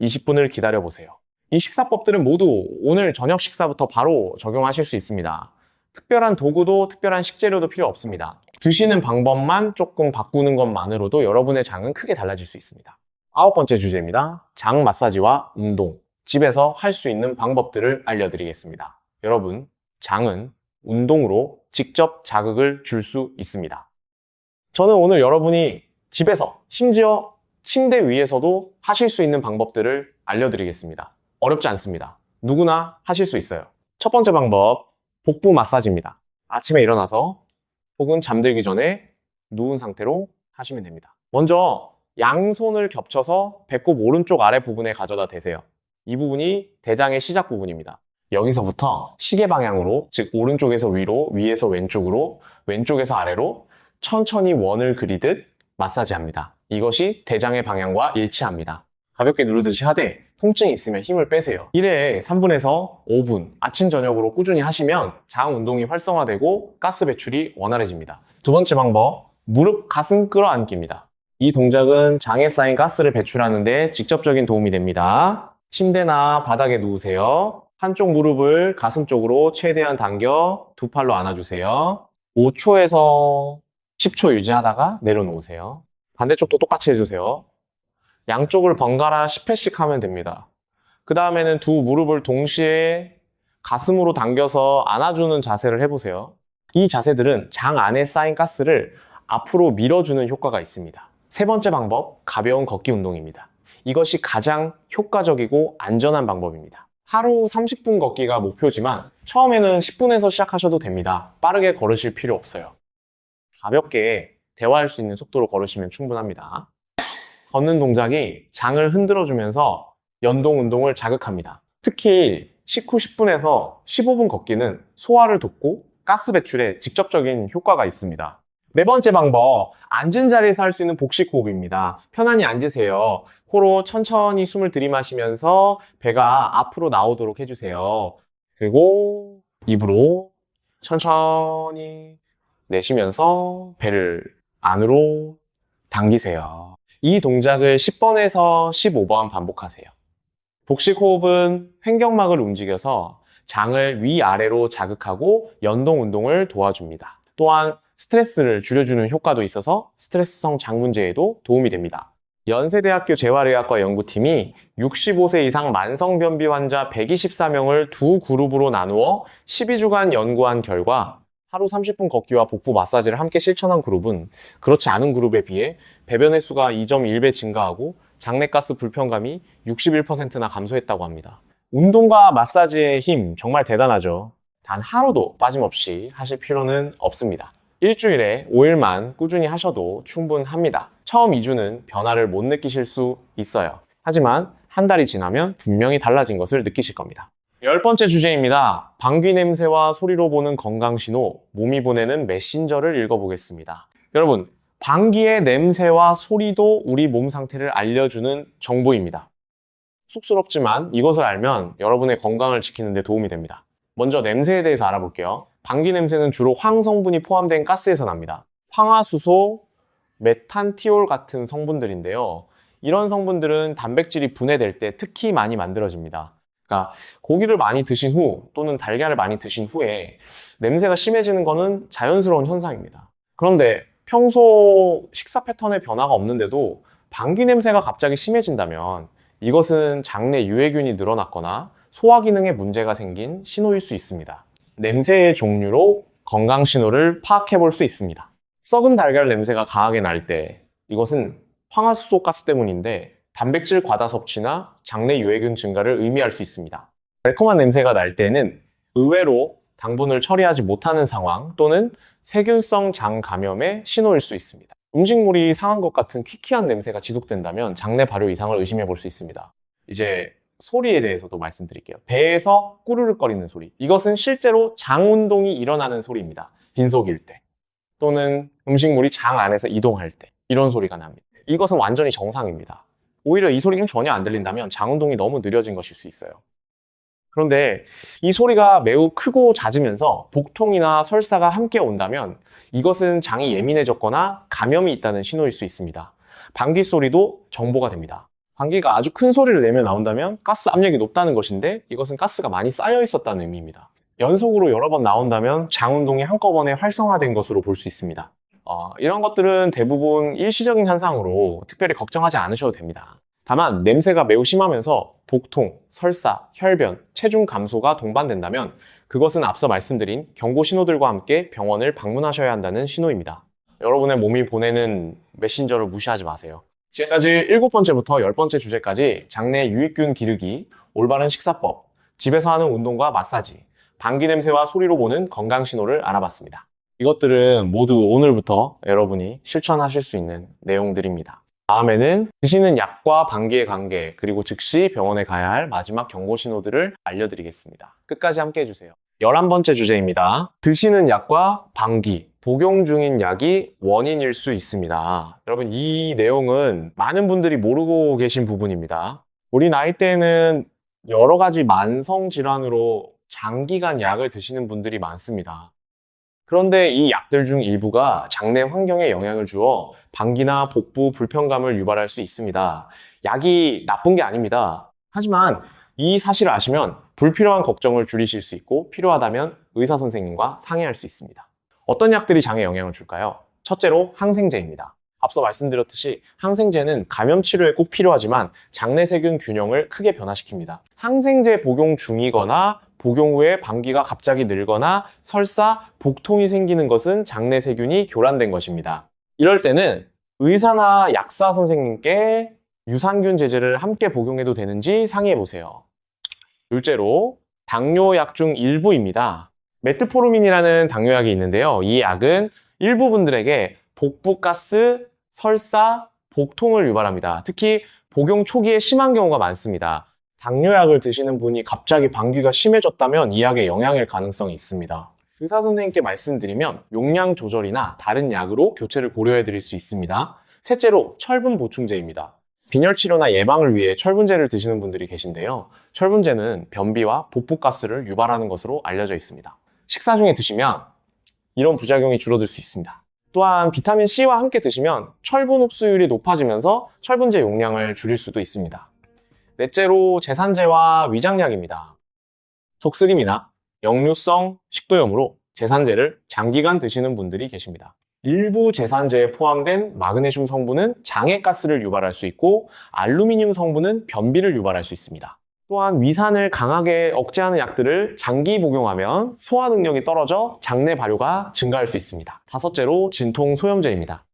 20분을 기다려보세요. 이 식사법들은 모두 오늘 저녁 식사부터 바로 적용하실 수 있습니다. 특별한 도구도 특별한 식재료도 필요 없습니다. 드시는 방법만 조금 바꾸는 것만으로도 여러분의 장은 크게 달라질 수 있습니다. 9번째 주제입니다. 장 마사지와 운동. 집에서 할 수 있는 방법들을 알려드리겠습니다. 여러분, 장은 운동으로 직접 자극을 줄 수 있습니다. 저는 오늘 여러분이 집에서 심지어 침대 위에서도 하실 수 있는 방법들을 알려드리겠습니다. 어렵지 않습니다. 누구나 하실 수 있어요. 첫 번째 방법, 복부 마사지입니다. 아침에 일어나서 혹은 잠들기 전에 누운 상태로 하시면 됩니다. 먼저 양손을 겹쳐서 배꼽 오른쪽 아래 부분에 가져다 대세요. 이 부분이 대장의 시작 부분입니다. 여기서부터 시계 방향으로, 즉 오른쪽에서 위로, 위에서 왼쪽으로, 왼쪽에서 아래로 천천히 원을 그리듯 마사지합니다. 이것이 대장의 방향과 일치합니다. 가볍게 누르듯이 하되 통증이 있으면 힘을 빼세요. 1회에 3분에서 5분 아침 저녁으로 꾸준히 하시면 장 운동이 활성화되고 가스 배출이 원활해집니다. 두 번째 방법, 무릎 가슴 끌어안기입니다. 이 동작은 장에 쌓인 가스를 배출하는 데 직접적인 도움이 됩니다. 침대나 바닥에 누우세요. 한쪽 무릎을 가슴 쪽으로 최대한 당겨 두 팔로 안아주세요. 5초에서 10초 유지하다가 내려놓으세요. 반대쪽도 똑같이 해주세요. 양쪽을 번갈아 10회씩 하면 됩니다. 그 다음에는 두 무릎을 동시에 가슴으로 당겨서 안아주는 자세를 해보세요. 이 자세들은 장 안에 쌓인 가스를 앞으로 밀어주는 효과가 있습니다. 세 번째 방법, 가벼운 걷기 운동입니다. 이것이 가장 효과적이고 안전한 방법입니다. 하루 30분 걷기가 목표지만 처음에는 10분에서 시작하셔도 됩니다. 빠르게 걸으실 필요 없어요. 가볍게 대화할 수 있는 속도로 걸으시면 충분합니다. 걷는 동작이 장을 흔들어주면서 연동 운동을 자극합니다. 특히 식후 10분에서 15분 걷기는 소화를 돕고 가스 배출에 직접적인 효과가 있습니다. 네 번째 방법, 앉은 자리에서 할 수 있는 복식 호흡입니다. 편안히 앉으세요. 코로 천천히 숨을 들이마시면서 배가 앞으로 나오도록 해주세요. 그리고 입으로 천천히 내쉬면서 배를 안으로 당기세요. 이 동작을 10번에서 15번 반복하세요. 복식 호흡은 횡격막을 움직여서 장을 위아래로 자극하고 연동 운동을 도와줍니다. 또한 스트레스를 줄여주는 효과도 있어서 스트레스성 장 문제에도 도움이 됩니다. 연세대학교 재활의학과 연구팀이 65세 이상 만성변비 환자 124명을 두 그룹으로 나누어 12주간 연구한 결과 하루 30분 걷기와 복부 마사지를 함께 실천한 그룹은 그렇지 않은 그룹에 비해 배변 횟수가 2.1배 증가하고 장내가스 불편감이 61%나 감소했다고 합니다. 운동과 마사지의 힘 정말 대단하죠. 단 하루도 빠짐없이 하실 필요는 없습니다. 일주일에 5일만 꾸준히 하셔도 충분합니다. 처음 2주는 변화를 못 느끼실 수 있어요. 하지만 한 달이 지나면 분명히 달라진 것을 느끼실 겁니다. 10번째 주제입니다. 방귀 냄새와 소리로 보는 건강신호, 몸이 보내는 메신저를 읽어보겠습니다. 여러분, 방귀의 냄새와 소리도 우리 몸 상태를 알려주는 정보입니다. 쑥스럽지만 이것을 알면 여러분의 건강을 지키는 데 도움이 됩니다. 먼저 냄새에 대해서 알아볼게요. 방귀 냄새는 주로 황 성분이 포함된 가스에서 납니다. 황화수소, 메탄티올 같은 성분들인데요. 이런 성분들은 단백질이 분해될 때 특히 많이 만들어집니다. 그러니까 고기를 많이 드신 후 또는 달걀을 많이 드신 후에 냄새가 심해지는 것은 자연스러운 현상입니다. 그런데 평소 식사 패턴에 변화가 없는데도 방귀 냄새가 갑자기 심해진다면 이것은 장내 유해균이 늘어났거나 소화 기능에 문제가 생긴 신호일 수 있습니다. 냄새의 종류로 건강 신호를 파악해 볼 수 있습니다. 썩은 달걀 냄새가 강하게 날 때 이것은 황화수소 가스 때문인데 단백질 과다 섭취나 장내 유해균 증가를 의미할 수 있습니다. 달콤한 냄새가 날 때는 의외로 당분을 처리하지 못하는 상황 또는 세균성 장 감염의 신호일 수 있습니다. 음식물이 상한 것 같은 퀴퀴한 냄새가 지속된다면 장내 발효 이상을 의심해 볼 수 있습니다. 이제 소리에 대해서도 말씀드릴게요. 배에서 꾸르륵거리는 소리. 이것은 실제로 장 운동이 일어나는 소리입니다. 빈속일 때 또는 음식물이 장 안에서 이동할 때 이런 소리가 납니다. 이것은 완전히 정상입니다. 오히려 이 소리가 전혀 안 들린다면 장 운동이 너무 느려진 것일 수 있어요. 그런데 이 소리가 매우 크고 잦으면서 복통이나 설사가 함께 온다면 이것은 장이 예민해졌거나 감염이 있다는 신호일 수 있습니다. 방귀 소리도 정보가 됩니다. 방귀가 아주 큰 소리를 내며 나온다면 가스 압력이 높다는 것인데 이것은 가스가 많이 쌓여 있었다는 의미입니다. 연속으로 여러 번 나온다면 장 운동이 한꺼번에 활성화된 것으로 볼 수 있습니다. 이런 것들은 대부분 일시적인 현상으로 특별히 걱정하지 않으셔도 됩니다. 다만 냄새가 매우 심하면서 복통, 설사, 혈변, 체중 감소가 동반된다면 그것은 앞서 말씀드린 경고 신호들과 함께 병원을 방문하셔야 한다는 신호입니다. 여러분의 몸이 보내는 메신저를 무시하지 마세요. 지금까지 7번째부터 10번째 주제까지 장내 유익균 기르기, 올바른 식사법, 집에서 하는 운동과 마사지, 방귀 냄새와 소리로 보는 건강 신호를 알아봤습니다. 이것들은 모두 오늘부터 여러분이 실천하실 수 있는 내용들입니다. 다음에는 드시는 약과 방귀의 관계, 그리고 즉시 병원에 가야 할 마지막 경고 신호들을 알려드리겠습니다. 끝까지 함께 해주세요. 11번째 주제입니다. 드시는 약과 방귀, 복용 중인 약이 원인일 수 있습니다. 여러분, 이 내용은 많은 분들이 모르고 계신 부분입니다. 우리 나이대에는 여러 가지 만성 질환으로 장기간 약을 드시는 분들이 많습니다. 그런데 이 약들 중 일부가 장내 환경에 영향을 주어 방귀나 복부 불편감을 유발할 수 있습니다. 약이 나쁜 게 아닙니다. 하지만 이 사실을 아시면 불필요한 걱정을 줄이실 수 있고 필요하다면 의사 선생님과 상의할 수 있습니다. 어떤 약들이 장에 영향을 줄까요? 첫째로 항생제입니다. 앞서 말씀드렸듯이 항생제는 감염 치료에 꼭 필요하지만 장내 세균 균형을 크게 변화시킵니다. 항생제 복용 중이거나 복용 후에 방귀가 갑자기 늘거나 설사, 복통이 생기는 것은 장내 세균이 교란된 것입니다. 이럴 때는 의사나 약사 선생님께 유산균 제제를 함께 복용해도 되는지 상의해 보세요. 둘째로 당뇨약 중 일부입니다. 메트포르민이라는 당뇨약이 있는데요. 이 약은 일부 분들에게 복부가스, 설사, 복통을 유발합니다. 특히 복용 초기에 심한 경우가 많습니다. 당뇨약을 드시는 분이 갑자기 방귀가 심해졌다면 이 약의 영향일 가능성이 있습니다. 의사 선생님께 말씀드리면 용량 조절이나 다른 약으로 교체를 고려해 드릴 수 있습니다. 셋째로 철분 보충제입니다. 빈혈 치료나 예방을 위해 철분제를 드시는 분들이 계신데요. 철분제는 변비와 복부가스를 유발하는 것으로 알려져 있습니다. 식사 중에 드시면 이런 부작용이 줄어들 수 있습니다. 또한 비타민C와 함께 드시면 철분 흡수율이 높아지면서 철분제 용량을 줄일 수도 있습니다. 넷째로 제산제와 위장약입니다. 속쓰림이나 역류성 식도염으로 제산제를 장기간 드시는 분들이 계십니다. 일부 제산제에 포함된 마그네슘 성분은 장애가스를 유발할 수 있고 알루미늄 성분은 변비를 유발할 수 있습니다. 또한 위산을 강하게 억제하는 약들을 장기 복용하면 소화 능력이 떨어져 장내 발효가 증가할 수 있습니다. 다섯째로 진통 소염제입니다.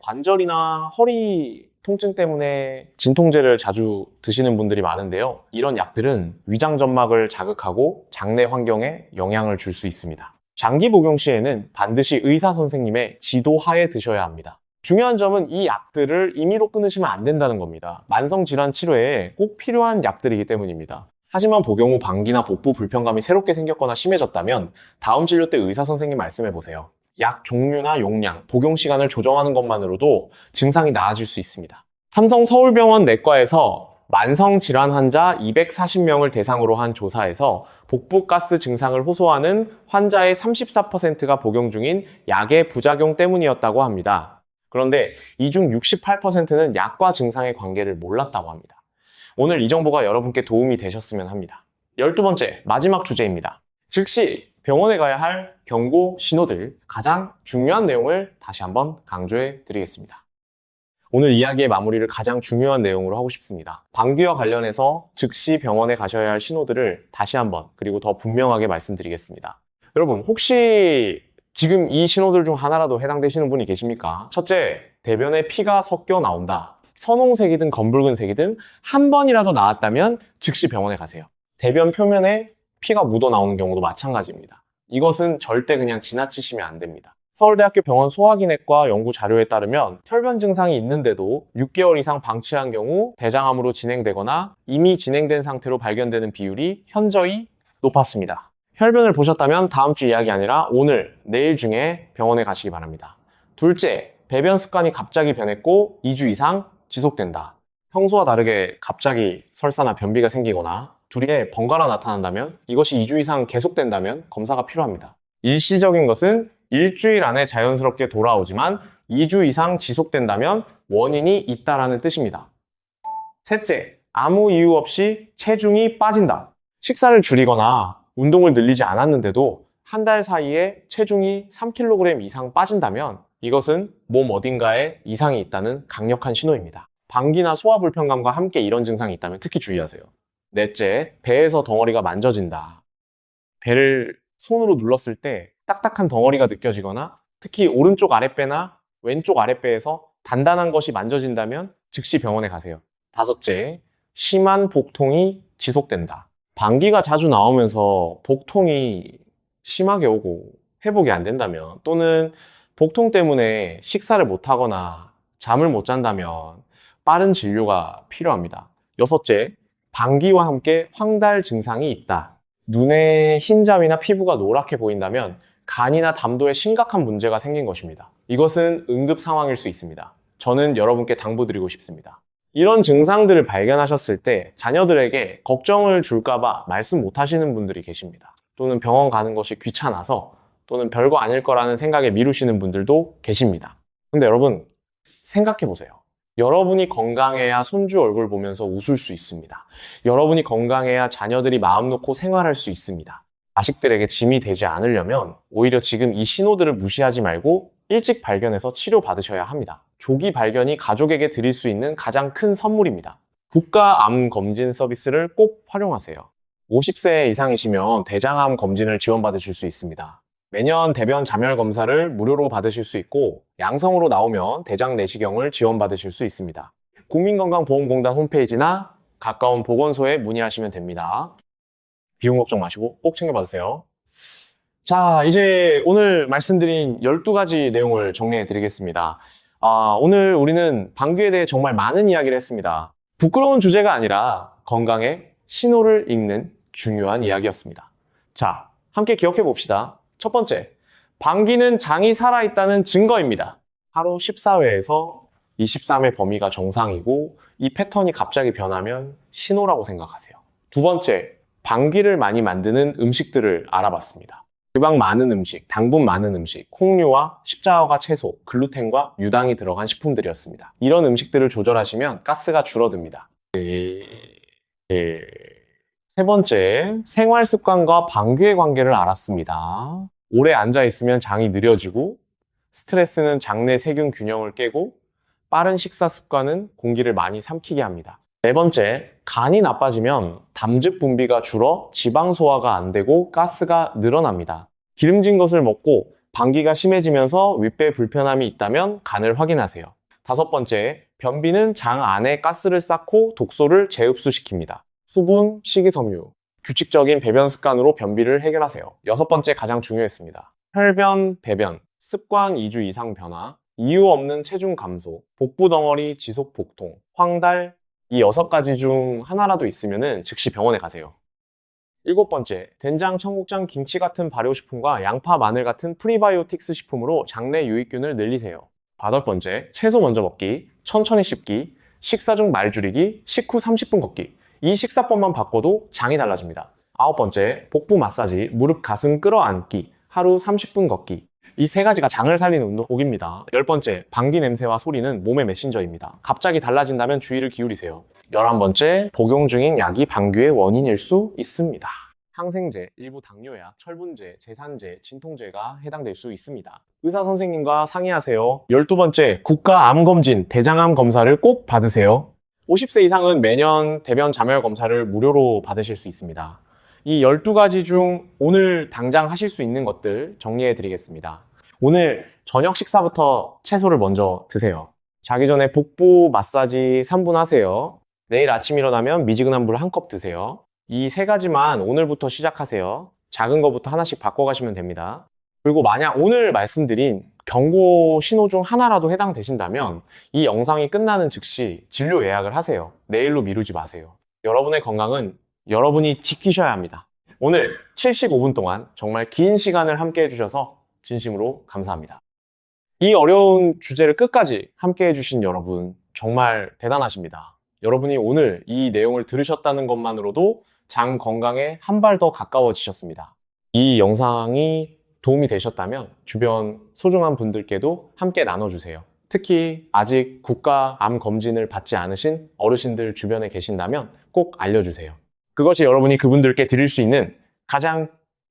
관절이나 허리 통증 때문에 진통제를 자주 드시는 분들이 많은데요. 이런 약들은 위장 점막을 자극하고 장내 환경에 영향을 줄 수 있습니다. 장기 복용 시에는 반드시 의사 선생님의 지도하에 드셔야 합니다. 중요한 점은 이 약들을 임의로 끊으시면 안 된다는 겁니다. 만성질환 치료에 꼭 필요한 약들이기 때문입니다. 하지만 복용 후 방귀나 복부 불편감이 새롭게 생겼거나 심해졌다면 다음 진료 때 의사 선생님 말씀해 보세요. 약 종류나 용량, 복용 시간을 조정하는 것만으로도 증상이 나아질 수 있습니다. 삼성 서울병원 내과에서 만성질환 환자 240명을 대상으로 한 조사에서 복부가스 증상을 호소하는 환자의 34%가 복용 중인 약의 부작용 때문이었다고 합니다. 그런데 이 중 68%는 약과 증상의 관계를 몰랐다고 합니다. 오늘 이 정보가 여러분께 도움이 되셨으면 합니다. 12번째, 마지막 주제입니다. 즉시 병원에 가야 할 경고 신호들, 가장 중요한 내용을 다시 한번 강조해 드리겠습니다. 오늘 이야기의 마무리를 가장 중요한 내용으로 하고 싶습니다. 방귀와 관련해서 즉시 병원에 가셔야 할 신호들을 다시 한번 그리고 더 분명하게 말씀드리겠습니다. 여러분, 혹시 지금 이 신호들 중 하나라도 해당되시는 분이 계십니까? 첫째, 대변에 피가 섞여 나온다. 선홍색이든 검붉은색이든 한 번이라도 나왔다면 즉시 병원에 가세요. 대변 표면에 피가 묻어 나오는 경우도 마찬가지입니다. 이것은 절대 그냥 지나치시면 안 됩니다. 서울대학교 병원 소화기내과 연구 자료에 따르면 혈변 증상이 있는데도 6개월 이상 방치한 경우 대장암으로 진행되거나 이미 진행된 상태로 발견되는 비율이 현저히 높았습니다. 혈변을 보셨다면 다음 주 이야기 아니라 오늘, 내일 중에 병원에 가시기 바랍니다. 둘째, 배변 습관이 갑자기 변했고 2주 이상 지속된다. 평소와 다르게 갑자기 설사나 변비가 생기거나 둘이에 번갈아 나타난다면, 이것이 2주 이상 계속된다면 검사가 필요합니다. 일시적인 것은 일주일 안에 자연스럽게 돌아오지만 2주 이상 지속된다면 원인이 있다라는 뜻입니다. 셋째, 아무 이유 없이 체중이 빠진다. 식사를 줄이거나 운동을 늘리지 않았는데도 한 달 사이에 체중이 3kg 이상 빠진다면 이것은 몸 어딘가에 이상이 있다는 강력한 신호입니다. 방귀나 소화 불편감과 함께 이런 증상이 있다면 특히 주의하세요. 넷째, 배에서 덩어리가 만져진다. 배를 손으로 눌렀을 때 딱딱한 덩어리가 느껴지거나 특히 오른쪽 아랫배나 왼쪽 아랫배에서 단단한 것이 만져진다면 즉시 병원에 가세요. 다섯째, 심한 복통이 지속된다. 방귀가 자주 나오면서 복통이 심하게 오고 회복이 안 된다면, 또는 복통 때문에 식사를 못하거나 잠을 못 잔다면 빠른 진료가 필요합니다. 여섯째, 방귀와 함께 황달 증상이 있다. 눈에 흰점이나 피부가 노랗게 보인다면 간이나 담도에 심각한 문제가 생긴 것입니다. 이것은 응급 상황일 수 있습니다. 저는 여러분께 당부드리고 싶습니다. 이런 증상들을 발견하셨을 때 자녀들에게 걱정을 줄까봐 말씀 못 하시는 분들이 계십니다. 또는 병원 가는 것이 귀찮아서, 또는 별거 아닐 거라는 생각에 미루시는 분들도 계십니다. 근데 여러분, 생각해 보세요. 여러분이 건강해야 손주 얼굴 보면서 웃을 수 있습니다. 여러분이 건강해야 자녀들이 마음 놓고 생활할 수 있습니다. 자식들에게 짐이 되지 않으려면 오히려 지금 이 신호들을 무시하지 말고 일찍 발견해서 치료받으셔야 합니다. 조기 발견이 가족에게 드릴 수 있는 가장 큰 선물입니다. 국가암 검진 서비스를 꼭 활용하세요. 50세 이상이시면 대장암 검진을 지원받으실 수 있습니다. 매년 대변 자멸 검사를 무료로 받으실 수 있고, 양성으로 나오면 대장 내시경을 지원받으실 수 있습니다. 국민건강보험공단 홈페이지나 가까운 보건소에 문의하시면 됩니다. 비용 걱정 마시고 꼭 챙겨받으세요. 자, 이제 오늘 말씀드린 12가지 내용을 정리해 드리겠습니다. 오늘 우리는 방귀에 대해 정말 많은 이야기를 했습니다. 부끄러운 주제가 아니라 건강의 신호를 읽는 중요한 이야기였습니다. 자, 함께 기억해 봅시다. 첫 번째, 방귀는 장이 살아있다는 증거입니다. 하루 14회에서 23회 범위가 정상이고 이 패턴이 갑자기 변하면 신호라고 생각하세요. 두 번째, 방귀를 많이 만드는 음식들을 알아봤습니다. 지방 많은 음식, 당분 많은 음식, 콩류와 십자화과 채소, 글루텐과 유당이 들어간 식품들이었습니다. 이런 음식들을 조절하시면 가스가 줄어듭니다. 세 번째, 생활 습관과 방귀의 관계를 알았습니다. 오래 앉아있으면 장이 느려지고 스트레스는 장내 세균 균형을 깨고 빠른 식사 습관은 공기를 많이 삼키게 합니다. 네 번째, 간이 나빠지면 담즙 분비가 줄어 지방 소화가 안 되고 가스가 늘어납니다. 기름진 것을 먹고 방귀가 심해지면서 윗배에 불편함이 있다면 간을 확인하세요. 다섯 번째, 변비는 장 안에 가스를 쌓고 독소를 재흡수시킵니다. 수분, 식이섬유, 규칙적인 배변 습관으로 변비를 해결하세요. 여섯 번째, 가장 중요했습니다. 혈변, 배변, 습관 2주 이상 변화, 이유 없는 체중 감소, 복부 덩어리 지속 복통, 황달, 이 6가지 중 하나라도 있으면 즉시 병원에 가세요. 일곱 번째, 된장, 청국장, 김치 같은 발효식품과 양파, 마늘 같은 프리바이오틱스 식품으로 장내 유익균을 늘리세요. 여덟 번째, 채소 먼저 먹기, 천천히 씹기, 식사 중 말 줄이기, 식후 30분 걷기. 이 식사법만 바꿔도 장이 달라집니다. 아홉 번째, 복부 마사지, 무릎 가슴 끌어안기, 하루 30분 걷기. 이 세 가지가 장을 살리는 운동법입니다. 열 번째, 방귀 냄새와 소리는 몸의 메신저입니다. 갑자기 달라진다면 주의를 기울이세요. 11번째, 복용 중인 약이 방귀의 원인일 수 있습니다. 항생제, 일부 당뇨약, 철분제, 제산제, 진통제가 해당될 수 있습니다. 의사 선생님과 상의하세요. 12번째, 국가암검진, 대장암 검사를 꼭 받으세요. 50세 이상은 매년 대변 잠열 검사를 무료로 받으실 수 있습니다. 이 12가지 중 오늘 당장 하실 수 있는 것들 정리해 드리겠습니다. 오늘 저녁 식사부터 채소를 먼저 드세요. 자기 전에 복부 마사지 3분 하세요. 내일 아침 일어나면 미지근한 물 1컵 드세요. 이 세 가지만 오늘부터 시작하세요. 작은 거부터 하나씩 바꿔가시면 됩니다. 그리고 만약 오늘 말씀드린 경고 신호 중 하나라도 해당되신다면 이 영상이 끝나는 즉시 진료 예약을 하세요. 내일로 미루지 마세요. 여러분의 건강은 여러분이 지키셔야 합니다. 오늘 75분 동안 정말 긴 시간을 함께 해주셔서 진심으로 감사합니다. 이 어려운 주제를 끝까지 함께 해주신 여러분 정말 대단하십니다. 여러분이 오늘 이 내용을 들으셨다는 것만으로도 장 건강에 한 발 더 가까워지셨습니다. 이 영상이 도움이 되셨다면 주변 소중한 분들께도 함께 나눠주세요. 특히 아직 국가 암 검진을 받지 않으신 어르신들 주변에 계신다면 꼭 알려주세요. 그것이 여러분이 그분들께 드릴 수 있는 가장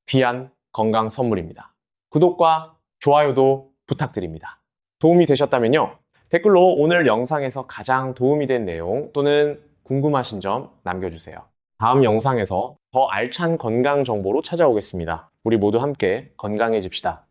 귀한 건강 선물입니다. 구독과 좋아요도 부탁드립니다. 도움이 되셨다면요. 댓글로 오늘 영상에서 가장 도움이 된 내용 또는 궁금하신 점 남겨주세요. 다음 영상에서 더 알찬 건강 정보로 찾아오겠습니다. 우리 모두 함께 건강해집시다.